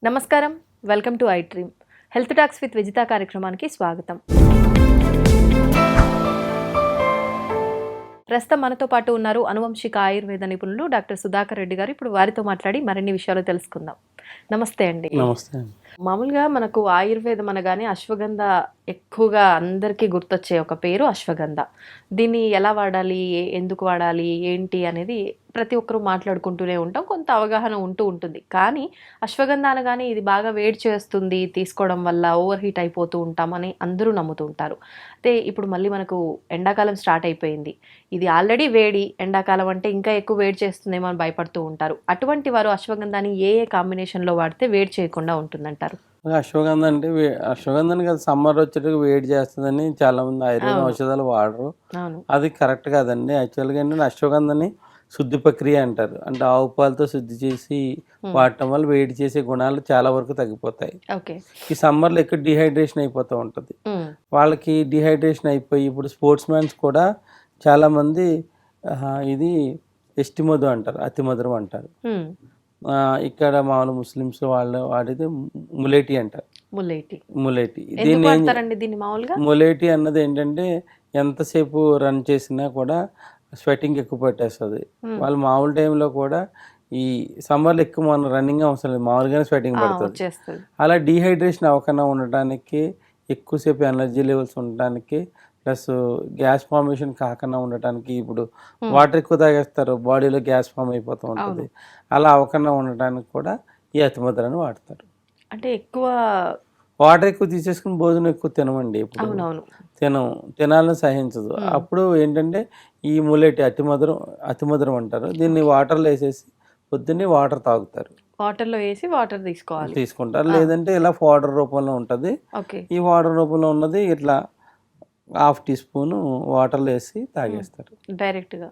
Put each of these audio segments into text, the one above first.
నమస్కారం, welcome to I dream. Health talks with Vijitha కార్యక్రమానికి స్వాగతం. ప్రస్తుతం మనతో పాటు ఉన్నారు అనువంశిక ఆయుర్వేద నిపుణులు డాక్టర్ సుధాకర్ రెడ్డి గారు. ఇప్పుడు వారితో మాట్లాడి మరిన్ని విషయాలు తెలుసుకుందాం. నమస్తే అండి. నమస్తే. మామూలుగా మనకు ఆయుర్వేదం అనగానే అశ్వగంధ ఎక్కువగా అందరికీ గుర్తొచ్చే ఒక పేరు అశ్వగంధ. దీన్ని ఎలా వాడాలి, ఎందుకు వాడాలి, ఏంటి అనేది ప్రతి ఒక్కరూ మాట్లాడుకుంటూనే ఉంటాం. కొంత అవగాహన ఉంటూ ఉంటుంది. కానీ అశ్వగంధ అనగానే ఇది బాగా వేడి చేస్తుంది, తీసుకోవడం వల్ల ఓవర్ హీట్ అయిపోతూ ఉంటామని అందరూ నమ్ముతూ ఉంటారు. అయితే ఇప్పుడు మళ్ళీ మనకు ఎండాకాలం స్టార్ట్ అయిపోయింది. ఇది ఆల్రెడీ వేడి, ఎండాకాలం అంటే ఇంకా ఎక్కువ వేడి చేస్తుందేమో అని భయపడుతూ ఉంటారు. అటువంటి వారు అశ్వగంధాన్ని ఏ కాంబినేషన్లో వాడితే వేడి చేయకుండా ఉంటుందంటారు? అశ్వగంధ అంటే అశ్వగంధని కదా సమ్మర్ వచ్చేటప్పుడు వేడి చేస్తుందని చాలా మంది ఆయుర్వేద ఔషధాలు వాడరు. అది కరెక్ట్ కాదండి. యాక్చువల్గా ఏంటంటే అశ్వగంధని శుద్ధి ప్రక్రియ అంటారు. అంటే ఆవు పాలతో శుద్ధి చేసి వాడటం వల్ల వేడి చేసే గుణాలు చాలా వరకు తగ్గిపోతాయి. ఈ సమ్మర్లో ఎక్కువ డిహైడ్రేషన్ అయిపోతూ ఉంటుంది. వాళ్ళకి డిహైడ్రేషన్ అయిపోయి ఇప్పుడు స్పోర్ట్స్ మ్యాన్స్ కూడా చాలా మంది ఇది ఎస్టిమధు అంటారు, అతి మధురం అంటారు. ఇక్కడ మామూలు ముస్లిమ్స్ వాళ్ళు వాడేది ములేటి అంటారు. ములేటి ములేటి అన్నది ఏంటంటే ఎంతసేపు రన్ చేసినా కూడా స్వెటింగ్ ఎక్కువ పెట్టేస్తుంది. వాళ్ళు మామూలు టైంలో కూడా ఈ సమ్మర్లో ఎక్కువ మనం రన్నింగ్ అవసరం లేదు, మామూలుగానే స్వెటింగ్ పడుతుంది. అలా డీహైడ్రేషన్ అవ్వకుండా ఉండటానికి, ఎక్కువసేపు ఎనర్జీ లెవెల్స్ ఉండటానికి, ప్లస్ గ్యాస్ ఫార్మేషన్ కాకుండా ఉండటానికి, ఇప్పుడు వాటర్ ఎక్కువ తాగేస్తారు, బాడీలో గ్యాస్ ఫామ్ అయిపోతూ ఉంటుంది. అలా అవ్వకుండా ఉండటానికి కూడా ఈ అతిమధురాన్ని వాడతారు. అంటే ఎక్కువ వాటర్ ఎక్కువ తీసేసుకుని భోజనం ఎక్కువ తినమండి. ఇప్పుడు తినాలని సహించదు. అప్పుడు ఏంటంటే ఈ ములేటి అతిమధురం అంటారు. దీన్ని వాటర్లో వేసేసి పొద్దున్నే వాటర్ తాగుతారు. వాటర్లో వేసి వాటర్ తీసుకుంటారు. లేదంటే ఇలా పౌడర్ రూపంలో ఉంటుంది. ఈ పౌడర్ రూపంలో ఉన్నది ఇట్లా హాఫ్ టీ స్పూన్ వాటర్లో వేసి తాగేస్తారు. డైరెక్ట్గా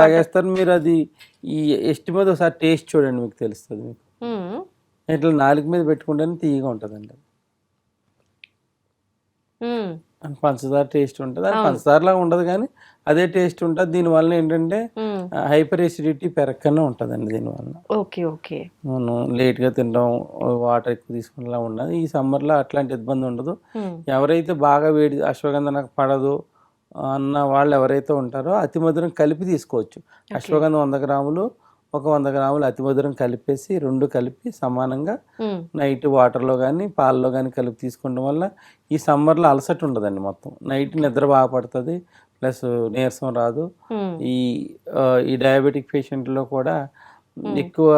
తాగేస్తారు. మీరు అది ఈ ఎస్టిమేట్ మీద ఒకసారి టేస్ట్ చూడండి, మీకు తెలుస్తుంది. మీకు ఇట్లా నాలుగు మీద పెట్టుకుంటేనే తీయగా ఉంటుందండి. పంచదార టేస్ట్ ఉంటుంది. అది పంచదారలాగా ఉండదు కానీ అదే టేస్ట్ ఉంటుంది. దీనివల్ల ఏంటంటే హైపర్ ఎసిడిటీ పెరగకుండా ఉంటుందండి. దీనివల్ల మనం లేట్గా తినడం, వాటర్ ఎక్కువ తీసుకునేలా ఉండదు. ఈ సమ్మర్లో అట్లాంటి ఇబ్బంది ఉండదు. ఎవరైతే బాగా వేడి అశ్వగంధ నాకు పడదు అన్న వాళ్ళు ఎవరైతే ఉంటారో అతిమధురం కలిపి తీసుకోవచ్చు. అశ్వగంధ 100 గ్రాములు, ఒక 100 గ్రాములు అతిమధురం కలిపేసి రెండు కలిపి సమానంగా నైట్ వాటర్లో కానీ పాలలో కానీ కలిపి తీసుకోవడం వల్ల ఈ సమ్మర్లో అలసట ఉండదండి. మొత్తం నైట్ నిద్ర బాగా పడుతుంది, ప్లస్ నీరసం రాదు. ఈ డయాబెటిక్ పేషెంట్లో కూడా ఎక్కువ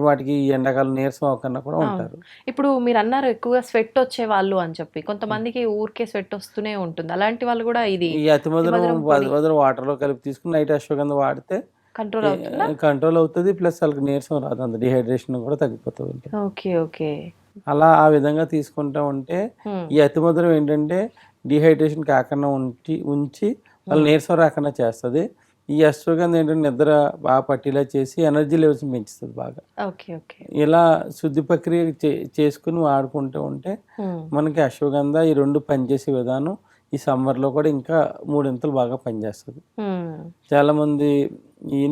మాటికి ఎండాకాలం నీరసం అవ్వకుండా కూడా ఉంటారు. ఇప్పుడు మీరు అన్నారు ఎక్కువగా స్వెట్ వచ్చే వాళ్ళు అని చెప్పి, కొంతమందికి ఊరికే స్వెట్ వస్తూనే ఉంటుంది. అలాంటి వాళ్ళు కూడా ఇది ఈ అతిమధురం వాటర్లో కలిపి తీసుకుని నైట్ అశ్వగంధ వాడితే కంట్రోల్ అవుతుంది. ప్లస్ వాళ్ళకి నీరసం రాదు, అంత డిహైడ్రేషన్ కూడా తగ్గిపోతుంది. అలా ఆ విధంగా తీసుకుంటా ఉంటే ఈ అతిమధురం ఏంటంటే డిహైడ్రేషన్ కాకుండా ఉంచి వాళ్ళు నీరసం రాకుండా చేస్తుంది. ఈ అశ్వగంధ ఏంటంటే నిద్ర బాగా పట్టేలా చేసి ఎనర్జీ లెవెల్స్ పెంచుతుంది బాగా. ఇలా శుద్ధి ప్రక్రియ చేసుకుని వాడుకుంటూ ఉంటే మనకి అశ్వగంధ ఈ రెండు పనిచేసే విధానం ఈ సమ్మర్లో కూడా ఇంకా 3 బాగా పనిచేస్తుంది. చాలామంది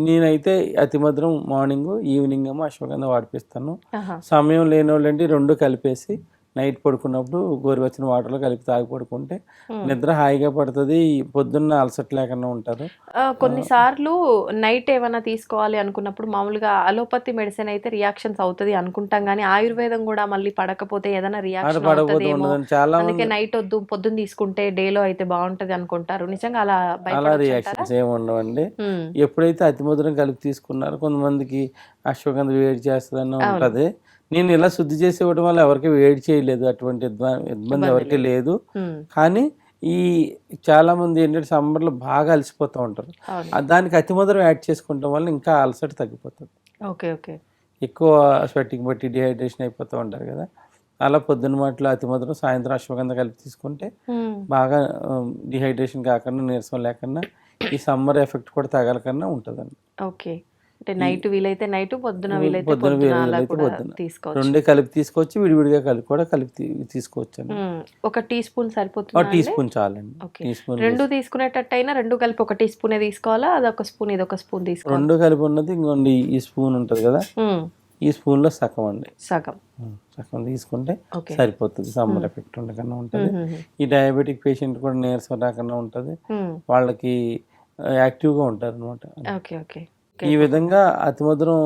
నేనైతే అతిమధురం మార్నింగ్, ఈవినింగ్ ఏమో అశ్వగంధ వాడిపిస్తాను. సమయం లేని వాళ్ళంటే రెండు కలిపేసి నైట్ పడుకున్నప్పుడు గోరువెచ్చని వాటర్లో కలిపి తాగి పడుకుంటే నిద్ర హాయిగా పడుతుంది. పొద్దున్న అలసట లేకుండా ఉంటారు. కొన్నిసార్లు నైట్ ఏమైనా తీసుకోవాలి అనుకున్నప్పుడు మామూలుగా అలోపతి మెడిసిన్ అయితే రియాక్షన్స్ అవుతుంది అనుకుంటాం, కానీ ఆయుర్వేదం కూడా మళ్ళీ పడకపోతే ఏదైనా రియాక్షన్ చాలా నైట్ వద్దు పొద్దున్న తీసుకుంటే డేలో అయితే బాగుంటది అనుకుంటారు. నిజంగా అలా రియాక్షన్స్ ఏమి ఉండవండి. ఎప్పుడైతే అతిమధురం కలిపి తీసుకున్నారో కొంతమందికి అశ్వగంధ వేడి చేస్తుందని ఉంటది. నేను ఇలా శుద్ధి చేసి ఇవ్వడం వల్ల ఎవరికి వేడి చేయలేదు, అటువంటి ఇబ్బంది ఎవరికి లేదు. కానీ ఈ చాలా మంది ఏంటంటే సమ్మర్లో బాగా అలసిపోతూ ఉంటారు. దానికి అతిమధురం యాడ్ చేసుకుంటాం వల్ల ఇంకా అలసట తగ్గిపోతుంది. ఎక్కువ స్వెట్టింగ్ బట్టి డిహైడ్రేషన్ అయిపోతూ ఉంటారు కదా, అలా పొద్దున్న మాటలో అతిమధురం, సాయంత్రం అశ్వగంధ కలిపి తీసుకుంటే బాగా డిహైడ్రేషన్ కాకుండా నీరసం లేకుండా ఈ సమ్మర్ ఎఫెక్ట్ కూడా తగలకుండా ఉంటుందండి. అంటే నైట్ వీలైతే నైట్, పొద్దున వీలైతే రెండే కలిపి తీసుకోవచ్చు, విడివిడిగా కలిపి తీసుకోవచ్చు. ఒక టీ స్పూన్ సరిపోతుంది? టీ స్పూన్ చాలండి. టీ స్పూన్ రెండు తీసుకునేటట్టయినా రెండు కలిపి ఒక టీ స్పూనే తీసుకోవాలా? అదొక స్పూన్ ఇదొక స్పూన్ తీసుకోవాలి? రెండు కలిపి ఉన్నది ఇంకోండి ఈ స్పూన్ ఉంటుంది కదా, ఈ స్పూన్లో సగం అండి. సగం. సగం తీసుకుంటే ఓకే. సరిపోతుంది. సమ్మర్ ఎఫెక్ట్ ఉండకుండా ఉంటుంది. ఈ డయాబెటిక్ పేషెంట్ కూడా నీరసం రాకుండా ఉంటుంది. వాళ్ళకి యాక్టివ్గా ఉంటారు అనమాట. ఓకే. ఓకే. ఈ విధంగా అతి మధురం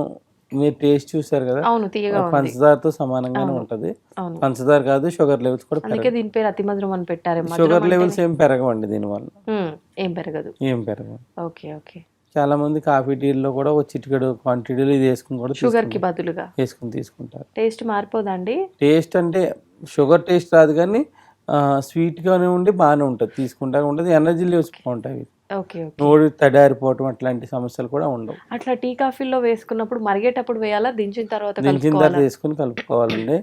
మీరు టేస్ట్ చూసారు కదా, అవును, తీయగా ఉంది. పంచదారతో సమానంగానే ఉంటది. అవును. పంచదార కాదు, షుగర్ లెవెల్స్ కూడా అందుకే దీని పేరు అతి మధురం అని పెట్టారు. షుగర్ లెవెల్స్ ఏం పెరగవండి దీనివల్ల. ఏం పెరగదు. ఏం పెరగవు. ఓకే. ఓకే. చాలా మంది కాఫీ టీల్లో కూడా ఒక చిటికెడు క్వాంటిటీలో ఇది వేసుకుని కూడా షుగర్ కి బదులుగా వేసుకుని తీసుకుంటారు. టేస్ట్ మారిపోదండి? టేస్ట్ అంటే షుగర్ టేస్ట్ రాదు, కానీ స్వీట్గానే ఉండి బాగానే ఉంటుంది, తీసుకుంటా ఉంటుంది. ఎనర్జీ లెవెల్స్ బాగుంటాయి. ఓకే. ఓకే. నోరు తడారిపోవటం అట్లాంటి సమస్యలు కూడా ఉండవు. అట్లా టీ కాఫీలో వేసుకున్నప్పుడు మరిగేటప్పుడు వేయాలా, దించిన తర్వాత దించిన తర్వాత వేసుకుని కలుపుకోవాలండి.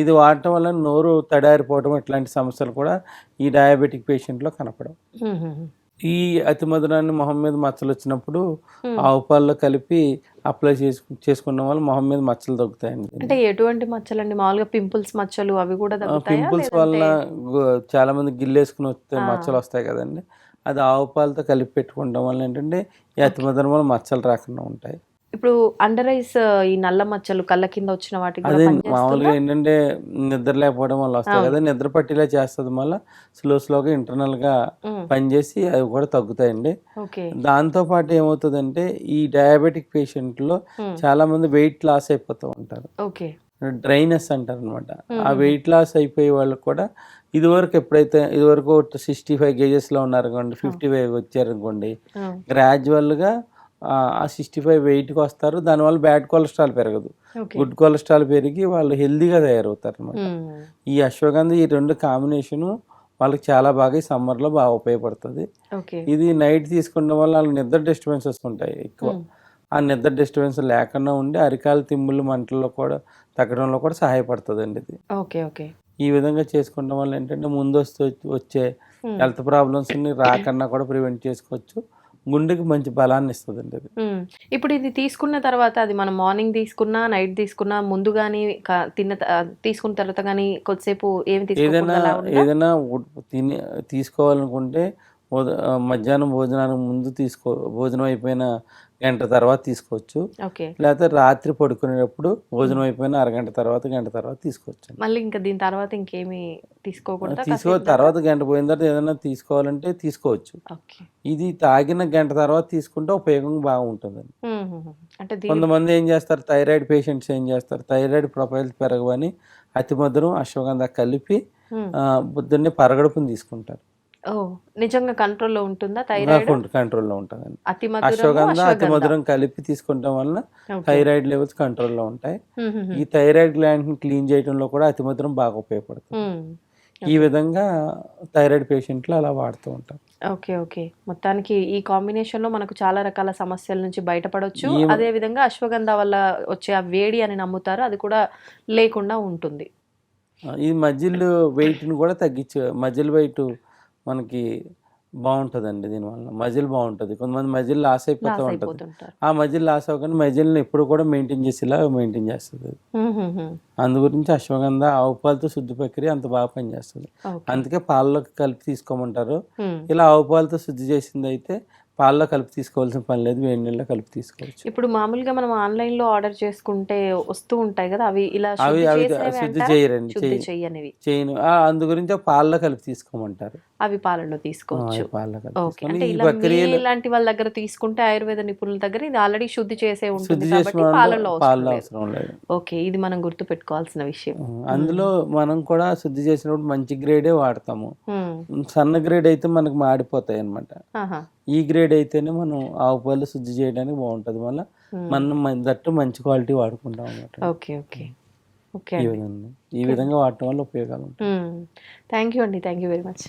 ఇది వాడటం వల్ల నోరు తడారిపోవటం ఇట్లాంటి సమస్యలు కూడా ఈ డయాబెటిక్ పేషెంట్లో కనపడవు. ఈ అతి మధురాన్ని మొహం మీద మచ్చలు వచ్చినప్పుడు ఆవు పాలలో కలిపి అప్లై చేసుకున్న వాళ్ళు మొహం మీద మచ్చలు తగ్గుతాయండి. అంటే ఎటువంటి మచ్చలండి? మామూలుగా పింపుల్స్ మచ్చలు అవి కూడా తగ్గుతాయా? పింపుల్స్ వల్ల చాలా మంది గిల్లేసుకుని వస్తే మచ్చలు వస్తాయి కదండి, అది ఆవు పాలతో కలిపి పెట్టుకోవడం వల్ల ఏంటంటే ఈ అతి మధురం వల్ల మచ్చలు రాకుండా ఉంటాయి. ఇప్పుడు అండర్ ఐస్ ఈ నల్ల మచ్చలు కళ్ళ కింద వచ్చిన వాటికి అదే మామూలుగా ఏంటంటే నిద్ర లేకపోవడం వల్ల వస్తాయి కదా, నిద్ర పట్టిలా చేస్తుంది, మళ్ళీ స్లోగా ఇంటర్నల్ గా పనిచేసి అవి కూడా తగ్గుతాయండి. దాంతో పాటు ఏమవుతుందంటే ఈ డయాబెటిక్ పేషెంట్ లో చాలా మంది వెయిట్ లాస్ అయిపోతూ ఉంటారు. డ్రైనెస్ అంటారు అనమాట. ఆ వెయిట్ లాస్ అయిపోయే వాళ్ళకి కూడా ఇదివరకు 65 kgs లో ఉన్నారనుకోండి, 55 వచ్చారనుకోండి, గ్రాడ్యువల్గా ఆ 65 వెయిట్కి వస్తారు. దానివల్ల బ్యాడ్ కొలెస్ట్రాల్ పెరగదు, గుడ్ కొలెస్ట్రాల్ పెరిగి వాళ్ళు హెల్దీగా తయారవుతారు అనమాట. ఈ అశ్వగంధ ఈ రెండు కాంబినేషను వాళ్ళకి చాలా బాగా ఈ సమ్మర్లో బాగా ఉపయోగపడుతుంది. ఇది నైట్ తీసుకున్న వల్ల వాళ్ళకి నిద్ర డిస్టర్బెన్సెస్ ఉంటాయి ఎక్కువ. ఆ నిద్ర డిస్టర్బెన్స్ లేకుండా ఉండి అరికాల తిమ్ములు మంటల్లో కూడా తగ్గడంలో కూడా సహాయపడుతుంది అండి ఇది. ఈ విధంగా చేసుకోవడం వల్ల ఏంటంటే ముందు వచ్చే హెల్త్ ప్రాబ్లమ్స్ రాకుండా కూడా ప్రివెంట్ చేసుకోవచ్చు. గుండెకి మంచి బలాన్ని ఇస్తుంది అది. ఇప్పుడు ఇది తీసుకున్న తర్వాత అది మనం మార్నింగ్ తీసుకున్నా నైట్ తీసుకున్నా ముందు కానీ తీసుకున్న తర్వాత కానీ కొద్దిసేపు ఏదైనా తీసుకోవాలనుకుంటే మధ్యాహ్నం భోజనానికి ముందు భోజనం అయిపోయిన గంట తర్వాత తీసుకోవచ్చు, లేకపోతే రాత్రి పడుకునేటప్పుడు భోజనం అయిపోయిన అరగంట తర్వాత గంట తర్వాత తీసుకోవచ్చు. మళ్ళీ ఇంకా దీని తర్వాత ఇంకేమి తీసుకోకూడదు. తర్వాత గంట పోయిన తర్వాత ఏదైనా తీసుకోవాలంటే తీసుకోవచ్చు. ఇది తాగిన గంట తర్వాత తీసుకుంటే ఉపయోగం బాగుంటుందండి. అంటే కొంతమంది ఏం చేస్తారు, థైరాయిడ్ పేషెంట్స్ ఏం చేస్తారు, థైరాయిడ్ ప్రొఫైల్ పెరగవని అతి మధురం అశ్వగంధ కలిపి పొద్దున్నే పరగడుపుని తీసుకుంటారు. నిజంగా కంట్రోల్లో ఉంటుందా థైరాయిడ్? కంట్రోల్లో ఉంటుందండి. అశ్వగంధ అతి మధురం కలిపి తీసుకుంటాం వలన థైరాయిడ్ లెవెల్స్ కంట్రోల్లో ఉంటాయి. ఈ థైరాయిడ్ గ్లాండ్ ని క్లీన్ చేయడంలో కూడా అతి మధురం బాగా ఉపయోగపడుతుంది. ఈ విధంగా థైరాయిడ్ పేషెంట్లు అలా వాడుతూ ఉంటారు. ఓకే. మొత్తానికి ఈ కాంబినేషన్ లో మనకు చాలా రకాల సమస్యల నుంచి బయటపడవచ్చు. అదే విధంగా అశ్వగంధ వల్ల వచ్చే ఆ వేడి అని నమ్ముతారు, అది కూడా లేకుండా ఉంటుంది. ఈ మజిల్ వెయిట్ ని కూడా మజిల్ వెయిట్ మనకి బాగుంటుందండి. దీనివల్ల మజిల్ బాగుంటుంది. కొంతమంది మజిల్ లాస్ అయిపోతూ ఉంటుంది. ఆ మజిల్ లాస్ అవ్వకుండా మజిల్ని ఎప్పుడు కూడా మెయింటైన్ చేస్తుంది. అందు గురించి అశ్వగంధ ఆవు పాలతో శుద్ధి ప్రక్రియ అంత బాగా పనిచేస్తుంది. అందుకే పాలలో కలిపి తీసుకోమంటారు. ఇలా ఆవు పాలతో శుద్ధి చేసింది అయితే పాలలో కలిపి తీసుకోవాల్సిన పని లేదు, వేడి నీళ్ళలో కలిపి తీసుకోవచ్చు. ఇప్పుడు మామూలుగా మనం ఆన్లైన్ లో ఆర్డర్ చేసుకుంటే వస్తూ ఉంటాయి కదా, అవి ఇలా శుద్ధి చేయరండి, చేయను. అందు గురించి పాలలో కలిపి తీసుకోమంటారు. అవి పాలలో తీసుకోవచ్చు. ఇలాంటి వాళ్ళ దగ్గర తీసుకుంటే ఆయుర్వేద నిపుణుల దగ్గర ఇది ఆల్రెడీ శుద్ధి చేసే ఉంటుంది కాబట్టి పాలలో అవసరం లేదు. ఓకే, ఇది మనం గుర్తు పెట్టుకోవాల్సిన విషయం. అందులో మనం కూడా శుద్ధి చేసినప్పుడు మంచి గ్రేడే వాడతాము. సన్న గ్రేడ్ అయితే మనకు మాడిపోతాయి అన్నమాట. ఈ గ్రేడ్ అయితేనే మనం ఆవు పాలు శుద్ధి చేయడానికి బాగుంటుంది. మళ్ళీ మనం దట్టు మంచి క్వాలిటీ వాడుకుంటాం అన్నమాట. ఈ విధంగా వాడటం వల్ల ఉపయోగాలు ఉంటాయి. థ్యాంక్ యూ అండి, థ్యాంక్ యూ వెరీ మచ్.